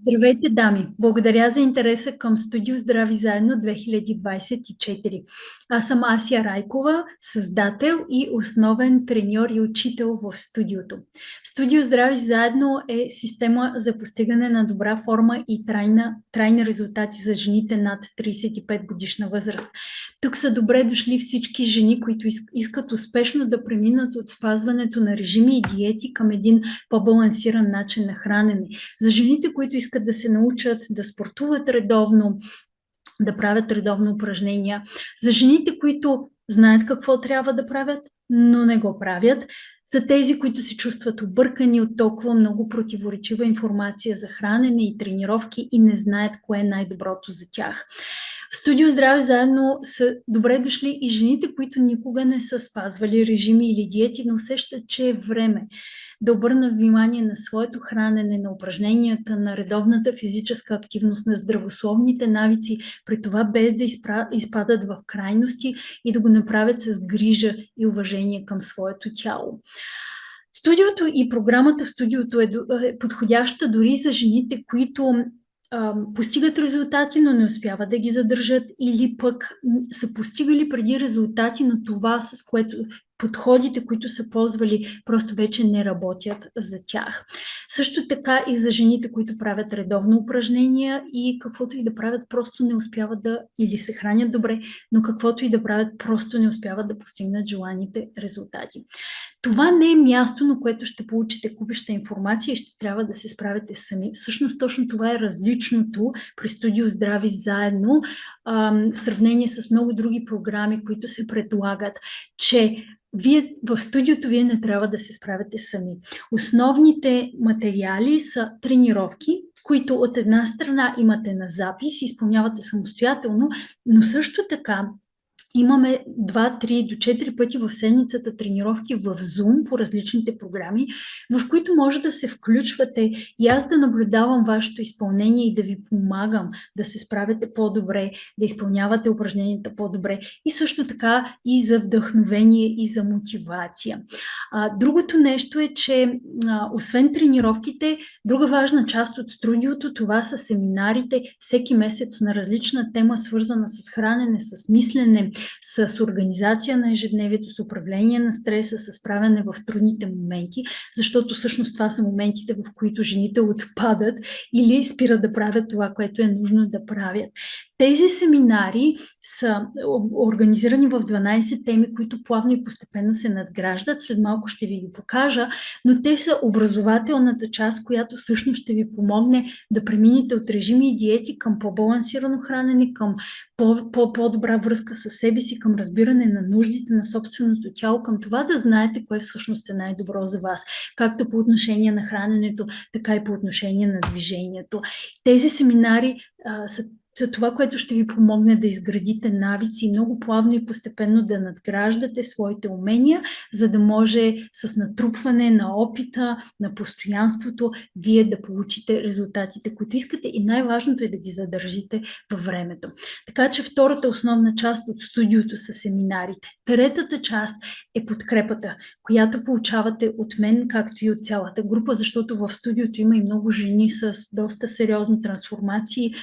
Здравейте, дами! Благодаря за интереса към Студио Здрави заедно 2024. Аз съм Асия Райкова, създател и основен треньор и учител в студиото. Студио Здрави заедно е система за постигане на добра форма и трайни резултати за жените над 35 годишна възраст. Тук са добре дошли всички жени, които искат успешно да преминат от спазването на режими и диети към един по-балансиран начин на хранене. За жените, които искат да се научат да спортуват редовно, да правят редовно упражнения. За жените, които знаят какво трябва да правят, но не го правят. За тези, които се чувстват объркани от толкова много противоречива информация за хранене и тренировки и не знаят кое е най-доброто за тях. В Студио Здраве заедно са добре дошли и жените, които никога не са спазвали режими или диети, но усещат, че е време да обърнат внимание на своето хранене, на упражненията, на редовната физическа активност, на здравословните навици, при това без да изпадат в крайности и да го направят с грижа и уважение към своето тяло. Студиото и програмата в студиото е подходяща дори за жените, които постигат резултати, но не успяват да ги задържат, или пък са постигали преди резултати, но това, с което подходите, които са ползвали, просто вече не работят за тях. Също така и за жените, които правят редовно упражнения и каквото и да правят, просто не успяват да, или се хранят добре, но каквото и да правят, просто не успяват да постигнат желаните резултати. Това не е място, на което ще получите купища информация и ще трябва да се справите сами. Всъщност точно това е различното при Студио Здрави заедно в сравнение с много други програми, които се предлагат, че в студиото вие не трябва да се справяте сами. Основните материали са тренировки, които от една страна имате на запис и изпълнявате самостоятелно, но също така имаме 2, 3 до 4 пъти в седмицата тренировки в Zoom по различните програми, в които може да се включвате и аз да наблюдавам вашето изпълнение и да ви помагам да се справяте по-добре, да изпълнявате упражненията по-добре и също така и за вдъхновение и за мотивация. Другото нещо е, че освен тренировките, друга важна част от студиото, това са семинарите всеки месец на различна тема, свързана с хранене, с мислене, с организация на ежедневието, с управление на стреса, с справяне в трудните моменти, защото всъщност това са моментите, в които жените отпадат или спират да правят това, което е нужно да правят. Тези семинари са организирани в 12 теми, които плавно и постепенно се надграждат. След малко ще ви ги покажа, но те са образователната част, която всъщност ще ви помогне да преминете от режими и диети към по-балансирано хранене, към по-добра връзка с себе си, към разбиране на нуждите на собственото тяло, към това да знаете кое всъщност е най-добро за вас, както по отношение на храненето, така и по отношение на движението. Тези семинари са за това, което ще ви помогне да изградите навици и много плавно и постепенно да надграждате своите умения, за да може с натрупване на опита, на постоянството, вие да получите резултатите, които искате, и най-важното е да ги задържите във времето. Така че втората основна част от студиото са семинарите. Третата част е подкрепата, която получавате от мен, както и от цялата група, защото в студиото има и много жени с доста сериозни трансформации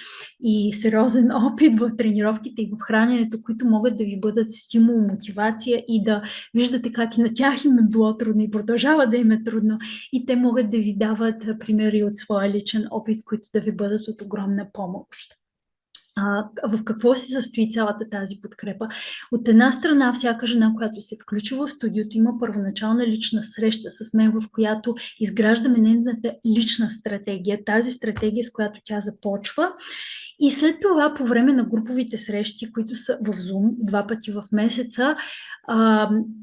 и сериозен опит в тренировките и в храненето, които могат да ви бъдат стимул, мотивация и да виждате как и на тях им е било трудно и продължава да им е трудно, и те могат да ви дават примери от своя личен опит, които да ви бъдат от огромна помощ. В какво се състои цялата тази подкрепа? От една страна, всяка жена, която се включва в студиото, има първоначална лична среща с мен, в която изграждаме нейната лична стратегия, тази стратегия, с която тя започва. И след това, по време на груповите срещи, които са в Zoom 2 пъти в месеца,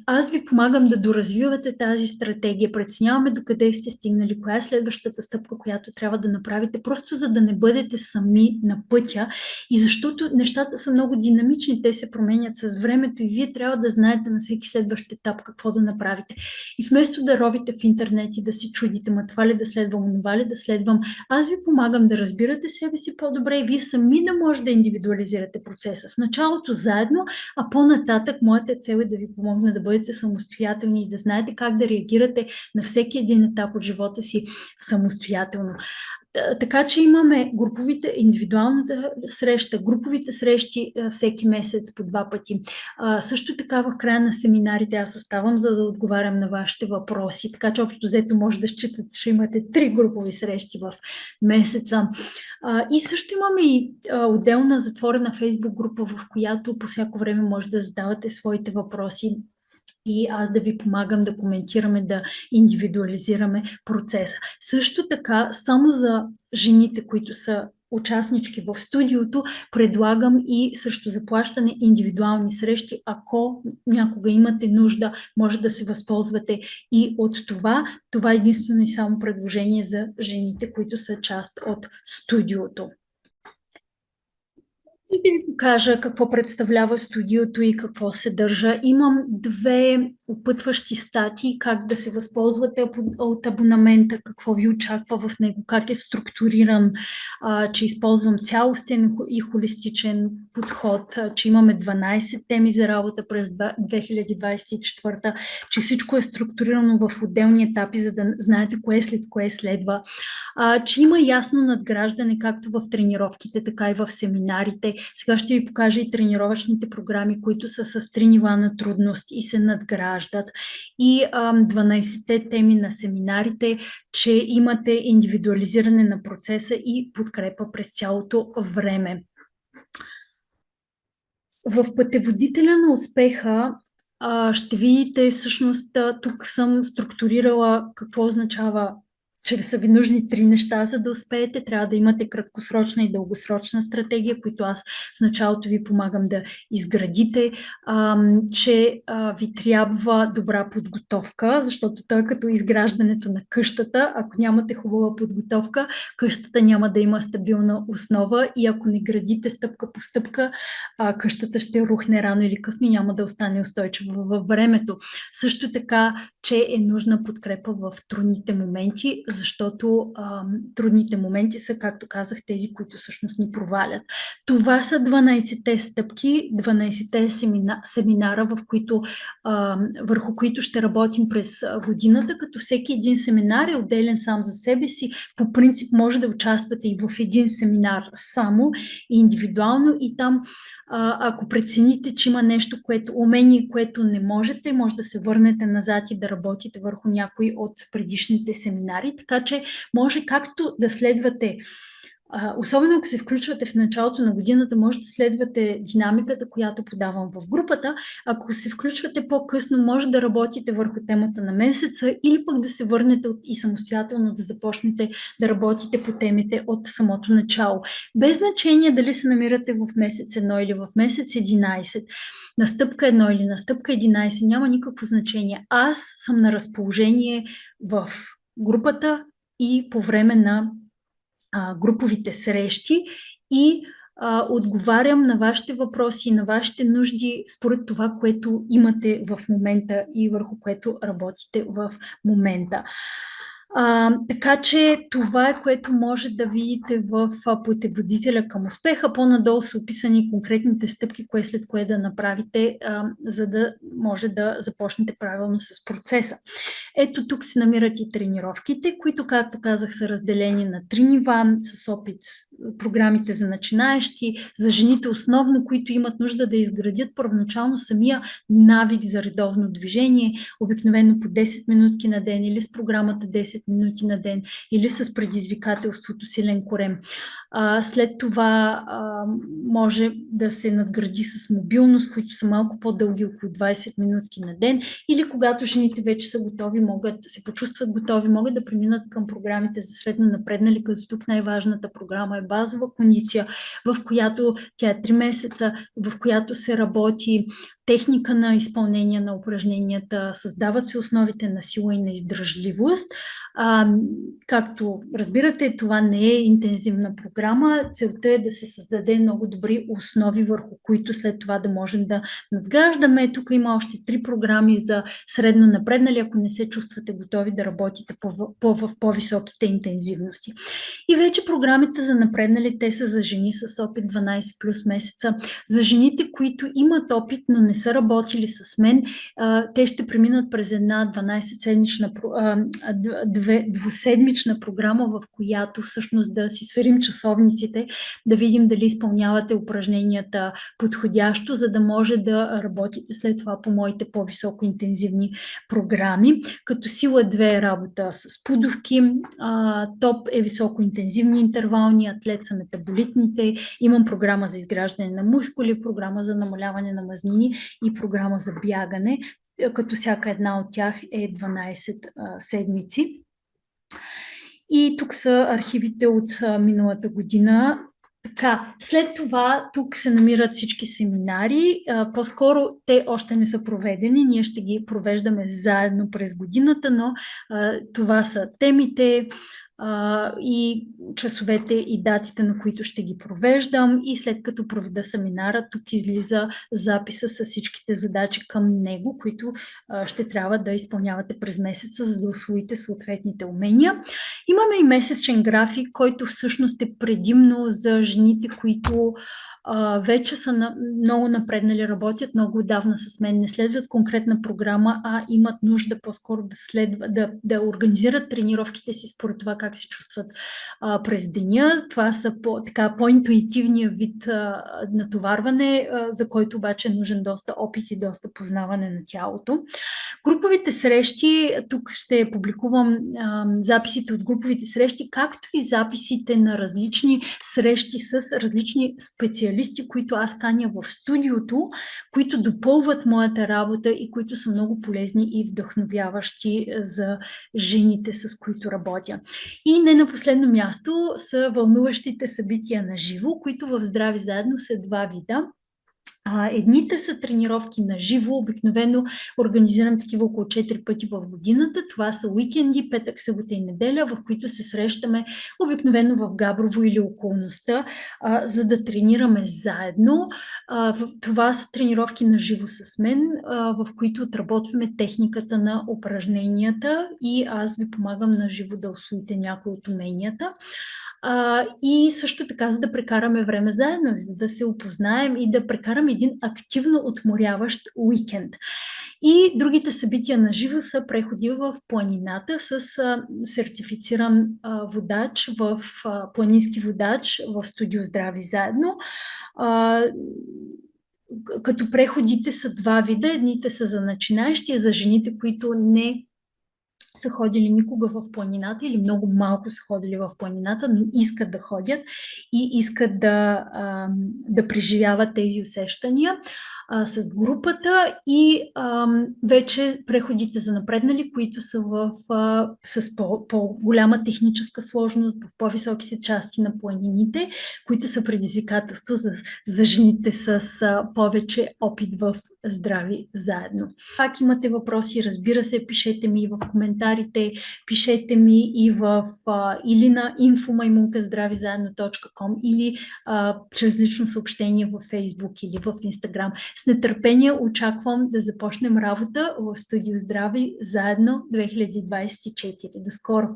аз ви помагам да доразвивате тази стратегия, преценяваме докъде сте стигнали, коя е следващата стъпка, която трябва да направите, просто за да не бъдете сами на пътя. И защото нещата са много динамични, те се променят с времето и вие трябва да знаете на всеки следващ етап какво да направите. И вместо да ровите в интернет и да си чудите, ма това ли да следвам, онова ли да следвам, аз ви помагам да разбирате себе си по-добре и вие сами да може да индивидуализирате процеса. В началото заедно, а по-нататък моята цел е да ви помогна да бъдете самостоятелни и да знаете как да реагирате на всеки един етап от живота си самостоятелно. Така че имаме индивидуалната среща, груповите срещи всеки месец по 2 пъти. Също така в края на семинарите аз оставам, за да отговарям на вашите въпроси, така че общо взето може да считате, че имате 3 групови срещи в месеца. И също имаме и отделна затворена фейсбук група, в която по всяко време може да задавате своите въпроси и аз да ви помагам да коментираме, да индивидуализираме процеса. Също така, само за жените, които са участнички в студиото, предлагам и срещу заплащане индивидуални срещи. Ако някога имате нужда, може да се възползвате и от това. Това е единствено и само предложение за жените, които са част от студиото. И да ви покажа какво представлява студиото и какво съдържа. Имам 2 опътващи статии, как да се възползвате от абонамента, какво ви очаква в него, как е структуриран, че използвам цялостен и холистичен подход, че имаме 12 теми за работа през 2024, че всичко е структурирано в отделни етапи, за да знаете кое след кое следва, че има ясно надграждане както в тренировките, така и в семинарите. Сега ще ви покажа и тренировъчните програми, които са с 3 нива на трудност и се надграждат. И 12-те теми на семинарите, че имате индивидуализиране на процеса и подкрепа през цялото време. В пътеводителя на успеха ще видите, всъщност тук съм структурирала какво означава, че са ви нужни 3 неща, за да успеете. Трябва да имате краткосрочна и дългосрочна стратегия, които аз в началото ви помагам да изградите, че ви трябва добра подготовка, защото той е като изграждането на къщата. Ако нямате хубава подготовка, къщата няма да има стабилна основа и ако не градите стъпка по стъпка, къщата ще рухне рано или късно и няма да остане устойчива във времето. Също така, че е нужна подкрепа в трудните моменти, защото трудните моменти са, както казах, тези, които всъщност ни провалят. Това са 12-те стъпки, 12-те семинара, върху които ще работим през годината, като всеки един семинар е отделен сам за себе си. По принцип може да участвате и в един семинар само, индивидуално, и там ако прецените, че има нещо, умение, което не можете, може да се върнете назад и да работите върху някои от предишните семинари, така че може както да следвате, особено ако се включвате в началото на годината, може да следвате динамиката, която подавам в групата. Ако се включвате по-късно, може да работите върху темата на месеца или пък да се върнете и самостоятелно да започнете да работите по темите от самото начало. Без значение дали се намирате в месец 1 или в месец 11, на стъпка 1 или на стъпка 11, няма никакво значение. Аз съм на разположение в групата и по време на груповите срещи и отговарям на вашите въпроси, на вашите нужди според това, което имате в момента и върху което работите в момента. Така че това е, което може да видите в пътеводителя към успеха. По-надолу са описани конкретните стъпки, кое след кое да направите, за да може да започнете правилно с процеса. Ето тук се намират и тренировките, които, както казах, са разделени на 3 нива с опит, програмите за начинаещи, за жените основно, които имат нужда да изградят първоначално самия навик за редовно движение, обикновено по 10 минутки на ден или с програмата 10 минути на ден или с предизвикателството силен корем. След това може да се надгради с мобилност, които са малко по-дълги, около 20 минутки на ден, или когато жените вече са готови, се почувстват готови, могат да преминат към програмите за средно напреднали, като тук най-важната програма е базова кондиция, в която тя е 3 месеца, в която се работи техника на изпълнение на упражненията, създават се основите на сила и на издържливост. Както разбирате, това не е интензивна програма. Целта е да се създаде много добри основи, върху които след това да можем да надграждаме. Тук има още 3 програми за средно напреднали, ако не се чувствате готови да работите в по-високите интензивности. И вече програмите за напреднали напреднали, те са за жени с опит 12 плюс месеца. За жените, които имат опит, но не са работили с мен, те ще преминат през една 12-седмична, двуседмична програма, в която всъщност да си сверим часовниците, да видим дали изпълнявате упражненията подходящо, за да може да работите след това по моите по-високо интензивни програми. Като сила 2 е работа с пудовки, топ е високоинтензивни интервални, атлет са метаболитните, имам програма за изграждане на мускули, програма за намаляване на мазнини и програма за бягане, като всяка една от тях е 12 седмици. И тук са архивите от миналата година. Така, след това тук се намират всички семинари, по-скоро те още не са проведени, ние ще ги провеждаме заедно през годината, но това са темите и часовете и датите, на които ще ги провеждам, и след като проведа семинара, тук излиза записа с всичките задачи към него, които ще трябва да изпълнявате през месеца, за да усвоите съответните умения. Имаме и месечен график, който всъщност е предимно за жените, които вече са много напреднали, работят много отдавна с мен, не следват конкретна програма, а имат нужда по-скоро да организират тренировките си според това как се чувстват през деня. Това са по-интуитивния вид натоварване, за който обаче е нужен доста опит и доста познаване на тялото. Груповите срещи, тук ще публикувам записите от груповите срещи, както и записите на различни срещи с различни специалисти, които аз каня в студиото, които допълват моята работа и които са много полезни и вдъхновяващи за жените, с които работя. И не на последно място са вълнуващите събития на живо, които в Здрави заедно са 2 вида. Едните са тренировки на живо, обикновено организирам такива около 4 пъти в годината. Това са уикенди, петък, събота и неделя, в които се срещаме обикновено в Габрово или околността, за да тренираме заедно. Това са тренировки на живо с мен, в които отработваме техниката на упражненията и аз ви помагам на живо да усвоите някои от уменията. И също така, за да прекараме време заедно, за да се опознаем и да прекараме един активно отморяващ уикенд. И другите събития на живо са преходи в планината с сертифициран водач, планински водач в студио Здрави заедно. Като преходите са 2 вида. Едните са за начинаещи, за жените, които не са ходили никога в планината или много малко са ходили в планината, но искат да ходят и искат да преживяват тези усещания с групата, и вече преходите за напреднали, които са с по-голяма техническа сложност в по-високите части на планините, които са предизвикателство за жените с повече опит в Здрави заедно. Пак имате въпроси, разбира се, пишете ми в коментарите, пишете ми и или на info@zdravizаедно.com или чрез лично съобщение във Facebook или в Instagram. С нетърпение очаквам да започнем работа в студио Здрави заедно 2024. До скоро!